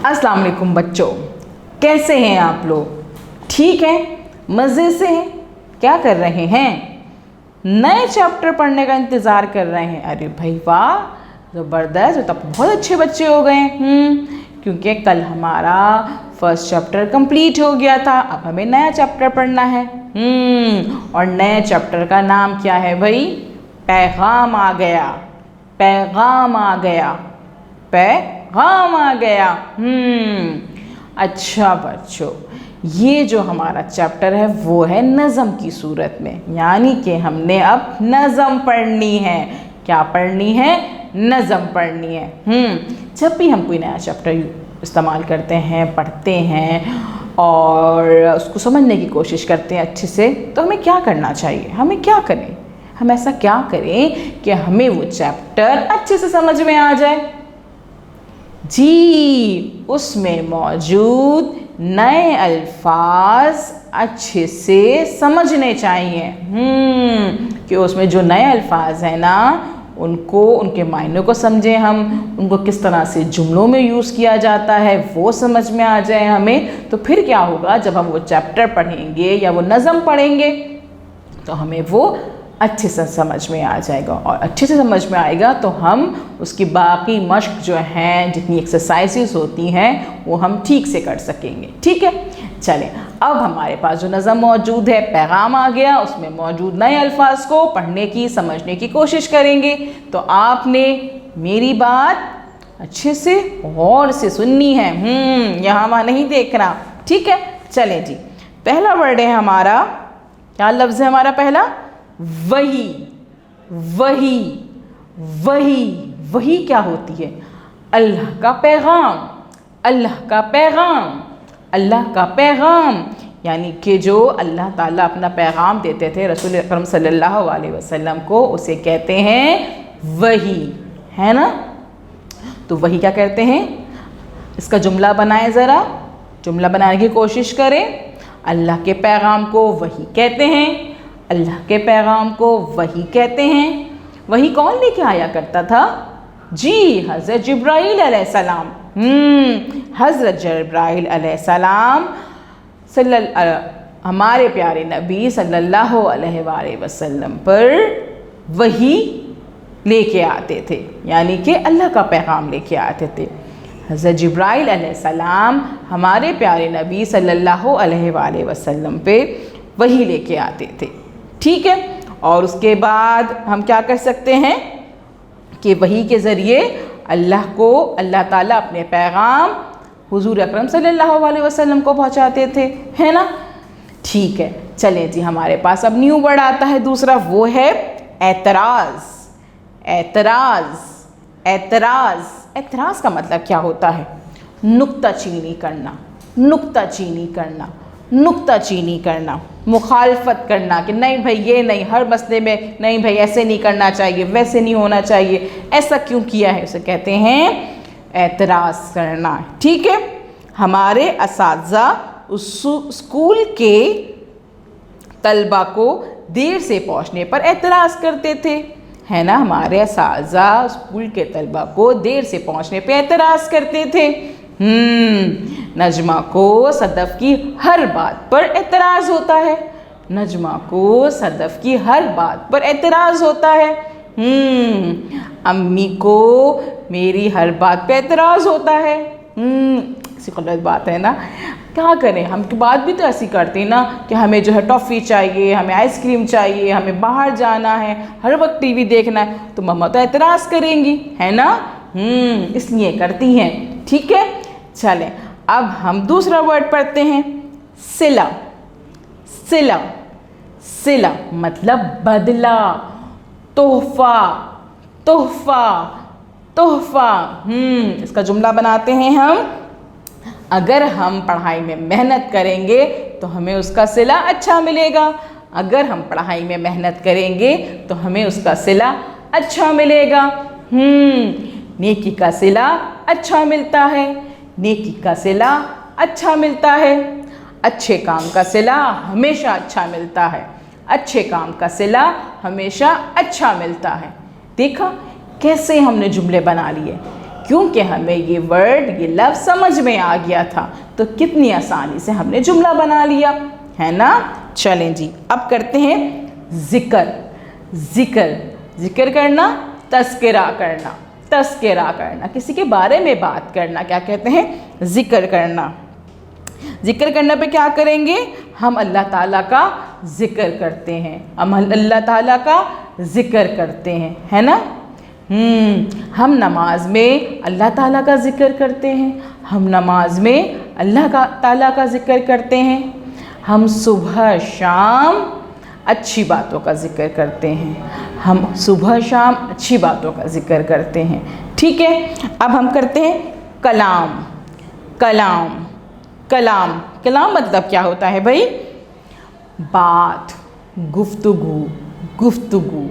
अस्सलाम वालेकुम बच्चों, कैसे हैं आप लोग? ठीक हैं? मज़े से हैं? क्या कर रहे हैं? नए चैप्टर पढ़ने का इंतज़ार कर रहे हैं? अरे भाई वाह, ज़बरदस्त! तो बहुत अच्छे बच्चे हो गए। क्योंकि कल हमारा फर्स्ट चैप्टर कंप्लीट हो गया था, अब हमें नया चैप्टर पढ़ना है। और नए चैप्टर का नाम क्या है भाई? पैगाम आ गया। पैगाम आ गया। पैगाम आ गया। अच्छा बच्चों, ये जो हमारा चैप्टर है वो है नज़म की सूरत में, यानी कि हमने अब नज़म पढ़नी है। क्या पढ़नी है? नज़म पढ़नी है। जब भी हम कोई नया चैप्टर इस्तेमाल करते हैं, पढ़ते हैं और उसको समझने की कोशिश करते हैं अच्छे से, तो हमें क्या करना चाहिए? हमें क्या करें? हम ऐसा क्या करें कि हमें वो चैप्टर अच्छे से समझ में आ जाए? जी, उसमें मौजूद नए अल्फाज अच्छे से समझने चाहिए। कि उसमें जो नए अल्फाज हैं ना, उनको, उनके मायनों को समझें हम, उनको किस तरह से जुमलों में यूज़ किया जाता है वो समझ में आ जाए हमें। तो फिर क्या होगा, जब हम वो चैप्टर पढ़ेंगे या वो नज़म पढ़ेंगे तो हमें वो अच्छे से समझ में आ जाएगा, और अच्छे से समझ में आएगा तो हम उसकी बाकी मश्क जो हैं, जितनी एक्सरसाइजेस होती हैं, वो हम ठीक से कर सकेंगे। ठीक है, चलें, अब हमारे पास जो नज़म मौजूद है, पैगाम आ गया, उसमें मौजूद नए अल्फाज को पढ़ने की, समझने की कोशिश करेंगे। तो आपने मेरी बात अच्छे से गौर से सुननी है, यहाँ वहाँ नहीं देखना। ठीक है, चलें जी। पहला वर्ड है हमारा, क्या लफ्ज़ है हमारा पहला? वही। वही। वही। वही क्या होती है? अल्लाह का पैगाम। अल्लाह का पैगाम। अल्लाह का पैगाम, यानी कि जो अल्लाह ताला अपना पैगाम देते थे रसूल अकरम सल्लल्लाहु अलैहि वसल्लम को, उसे कहते हैं वही, है ना? तो वही क्या कहते हैं? इसका जुमला बनाएं, ज़रा जुमला बनाने की कोशिश करें। अल्लाह के पैगाम को वही कहते हैं। अल्लाह के पैगाम को वही कहते हैं। वही कौन लेके आया करता था? जी, हज़रत जिब्राईल अलैहिस्सलाम। हज़रत जिब्राईल अलैहिस्सलाम हमारे प्यारे नबी सल्लल्लाहु अलैहि वसल्लम पर वही लेके आते थे, यानी कि अल्लाह का पैगाम लेके आते थे। हज़रत जिब्राईल अलैहिस्सलाम हमारे प्यारे नबी सल्लल्लाहु अलैहि वसल्लम पे वही लेके आते थे। ठीक है, और उसके बाद हम क्या कर सकते हैं कि वही के ज़रिए अल्लाह ताला अपने पैगाम हुज़ूर अकरम सल्लल्लाहु अलैहि वसल्लम को पहुँचाते थे, है ना? ठीक है, चलें जी, हमारे पास अब न्यू वर्ड आता है दूसरा, वो है एतराज़। एतराज़। एतराज़। एतराज़ का मतलब क्या होता है? नुक्ताचीनी करना। नुक्ताचीनी करना। नुक्ताचीनी करना, मुखालफत करना कि नहीं भाई ये नहीं, हर मसले में नहीं भाई ऐसे नहीं करना चाहिए, वैसे नहीं होना चाहिए, ऐसा क्यों किया है, उसे कहते हैं एतराज़ करना। ठीक है, हमारे असातिज़ा उस स्कूल के तलबा को देर से पहुंचने पर एतराज़ करते थे, है ना? हमारे असातिज़ा स्कूल के तलबा को देर से पहुंचने पर एतराज़ करते थे। नजमा को सदफ़ की हर बात पर एतराज़ होता है। नजमा को सदफ़ की हर बात पर एतराज़ होता है। अम्मी को मेरी हर बात पे एतराज़ होता है। ऐसी गलत बात है ना? क्या करें, हम की बात भी तो ऐसी करते हैं ना कि हमें जो है टॉफ़ी चाहिए, हमें आइसक्रीम चाहिए, हमें बाहर जाना है, हर वक्त टीवी देखना है, तो मम्मा तो एतराज़ करेंगी, है ना? इसलिए करती हैं। ठीक है, चलें, अब हम दूसरा वर्ड पढ़ते हैं, सिला। सिला। सिला मतलब बदला, तोहफा। तोहफा। तोहफा। इसका जुमला बनाते हैं हम। अगर हम पढ़ाई में मेहनत करेंगे तो हमें उसका सिला अच्छा मिलेगा। अगर हम पढ़ाई में मेहनत करेंगे तो हमें उसका सिला अच्छा मिलेगा। नेकी का सिला अच्छा मिलता है। नेकी का सिला अच्छा मिलता है। अच्छे काम का सिला हमेशा अच्छा मिलता है। अच्छे काम का सिला हमेशा अच्छा मिलता है। देखा कैसे हमने जुमले बना लिए, क्योंकि हमें ये वर्ड, ये लफ्ज़ समझ में आ गया था, तो कितनी आसानी से हमने जुमला बना लिया, है ना। चलें जी, अब करते हैं ज़िक्र। ज़िक्र, ज़िक्र करना, तज़किरा करना, तज़किरा करना, किसी के बारे में बात करना, क्या कहते हैं, ज़िक्र करना। ज़िक्र करने पे क्या करेंगे, हम अल्लाह ताला का ज़िक्र करते हैं, हम अल्लाह ताला का ज़िक्र करते हैं, है ना। हम नमाज में अल्लाह ताला का ज़िक्र करते हैं, हम नमाज में अल्लाह ताला का ज़िक्र करते हैं, हम सुबह शाम अच्छी बातों का ज़िक्र करते हैं, हम सुबह शाम अच्छी बातों का ज़िक्र करते हैं। ठीक है, अब हम करते हैं कलाम। कलाम, कलाम, कलाम मतलब क्या होता है भाई, बात, गुफ्तगू, गुफ्तगू,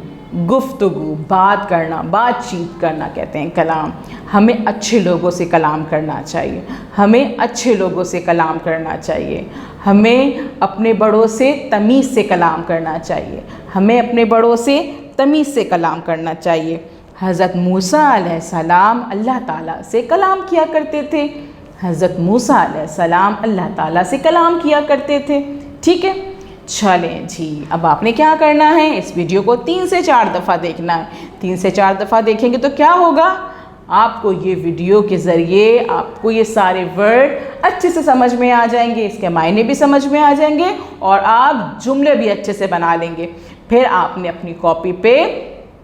गुफ्तगू, बात करना, बातचीत करना कहते हैं कलाम। हमें अच्छे लोगों से कलाम करना चाहिए, हमें अच्छे लोगों से कलाम करना चाहिए, हमें अपने बड़ों से तमीज़ से कलाम करना चाहिए, हमें अपने बड़ों से तमीज़ से कलाम करना चाहिए। हज़रत मूसा अलैहिस्सलाम अल्लाह ताला से कलाम किया करते थे, हज़रत मूसा अलैहिस्सलाम अल्लाह ताला से कलाम किया करते थे। ठीक है, चलें जी, अब आपने क्या करना है, इस वीडियो को 3 से 4 दफ़ा देखना है। 3 से 4 दफ़ा देखेंगे तो क्या होगा, आपको ये वीडियो के ज़रिए आपको ये सारे वर्ड अच्छे से समझ में आ जाएंगे, इसके मायने भी समझ में आ जाएंगे और आप जुमले भी अच्छे से बना लेंगे। फिर आपने अपनी कॉपी पे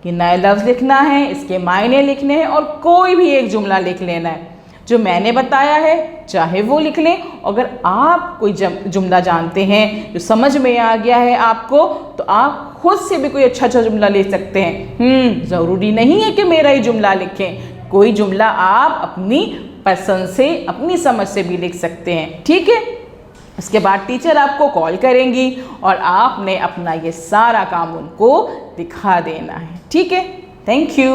कि नए लफ्ज़ लिखना है, इसके मायने लिखने हैं और कोई भी एक जुमला लिख लेना है जो मैंने बताया है, चाहे वो लिख लें। अगर आप कोई जुमला जानते हैं जो समझ में आ गया है आपको, तो आप खुद से भी कोई अच्छा जुमला ले सकते हैं। ज़रूरी नहीं है कि मेरा ही जुमला लिखें, कोई जुमला आप अपनी पसंद से, अपनी समझ से भी लिख सकते हैं। ठीक है, उसके बाद टीचर आपको कॉल करेंगी और आपने अपना ये सारा काम उनको दिखा देना है। ठीक है, थैंक यू।